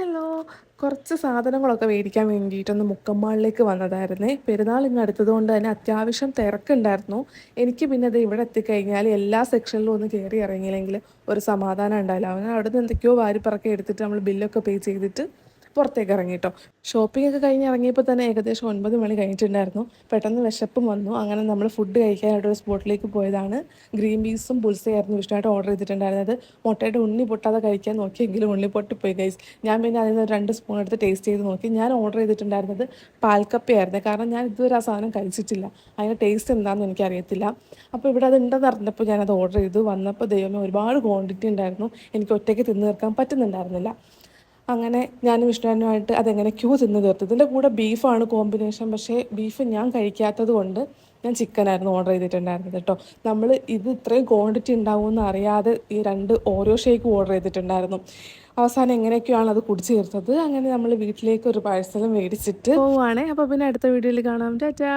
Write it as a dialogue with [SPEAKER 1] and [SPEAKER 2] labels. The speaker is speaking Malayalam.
[SPEAKER 1] ഹലോ, കുറച്ച് സാധനങ്ങളൊക്കെ മേടിക്കാൻ വേണ്ടിയിട്ടൊന്ന് മുക്കമ്മാളിലേക്ക് വന്നതായിരുന്നേ. പെരുന്നാൾ ഇങ്ങ് അടുത്തതുകൊണ്ട് തന്നെ അത്യാവശ്യം തിരക്കുണ്ടായിരുന്നു. എനിക്ക് പിന്നെ അത് ഇവിടെ എത്തിക്കഴിഞ്ഞാൽ എല്ലാ സെക്ഷനിലും ഒന്ന് കയറി ഇറങ്ങിയില്ലെങ്കിൽ ഒരു സമാധാനം ഉണ്ടാവില്ല. അവൻ അവിടെ നിന്ന് എന്തൊക്കെയോ വാരിപ്പറക്കി എടുത്തിട്ട് നമ്മൾ ബില്ലൊക്കെ പേ ചെയ്തിട്ട് പുറത്തേക്ക് ഇറങ്ങി കേട്ടോ. ഷോപ്പിംഗ് ഒക്കെ കഴിഞ്ഞ് ഇറങ്ങിയപ്പോൾ തന്നെ ഏകദേശം 9 മണി കഴിഞ്ഞിട്ടുണ്ടായിരുന്നു. പെട്ടെന്ന് വിശപ്പും വന്നു. അങ്ങനെ നമ്മൾ ഫുഡ് കഴിക്കാനായിട്ട് ഒരു സ്പോട്ടിലേക്ക് പോയതാണ്. ഗ്രീൻ പീസും ബുൾസയായിരുന്നു ഇഷ്ടമായിട്ട് ഓർഡർ ചെയ്തിട്ടുണ്ടായിരുന്നത്. മുട്ടയുടെ ഉണ്ണി പൊട്ടാതെ കഴിക്കാൻ നോക്കിയെങ്കിലും ഉണ്ണി പൊട്ടിപ്പോയി ഗൈസ്. ഞാൻ പിന്നെ അതിൽ നിന്ന് 2 സ്പൂൺ എടുത്ത് ടേസ്റ്റ് ചെയ്ത് നോക്കി. ഞാൻ ഓർഡർ ചെയ്തിട്ടുണ്ടായിരുന്നത് പാൽക്കപ്പയായിരുന്നു. കാരണം ഞാൻ ഇതുവരെ ആ സാധനം കഴിച്ചിട്ടില്ല. അതിൻ്റെ ടേസ്റ്റ് എന്താണെന്ന് എനിക്കറിയത്തില്ല. അപ്പോൾ ഇവിടെ അത് ഉണ്ടെന്ന് അറിഞ്ഞപ്പോൾ ഞാനത് ഓർഡർ ചെയ്തു. വന്നപ്പോൾ ദൈവമേ ഒരുപാട് ക്വാണ്ടിറ്റി ഉണ്ടായിരുന്നു. എനിക്ക് ഒറ്റയ്ക്ക് തിന്ന് തീർക്കാൻ പറ്റുന്നുണ്ടായിരുന്നില്ല. അങ്ങനെ ഞാനും വിഷ്ണുവാനുമായിട്ട് അതെങ്ങനെ തിന്ന് തീർത്തു. ഇതിൻ്റെ കൂടെ ബീഫാണ് കോമ്പിനേഷൻ. പക്ഷേ ബീഫ് ഞാൻ കഴിക്കാത്തത് കൊണ്ട് ഞാൻ ചിക്കനായിരുന്നു ഓർഡർ ചെയ്തിട്ടുണ്ടായിരുന്നത് കേട്ടോ. നമ്മൾ ഇത് ഇത്രയും ക്വാണ്ടിറ്റി ഉണ്ടാവുമെന്ന് അറിയാതെ ഈ 2 ഓരോ ഷേക്ക് ഓർഡർ ചെയ്തിട്ടുണ്ടായിരുന്നു. അവസാനം എങ്ങനെയൊക്കെയാണ് അത് കുടിച്ച് തീർത്തത്. അങ്ങനെ നമ്മൾ വീട്ടിലേക്ക് ഒരു പാഴ്സലും മേടിച്ചിട്ട് പോവുകയാണേ. അപ്പോൾ പിന്നെ അടുത്ത വീഡിയോയിൽ കാണാം. ടാറ്റാ.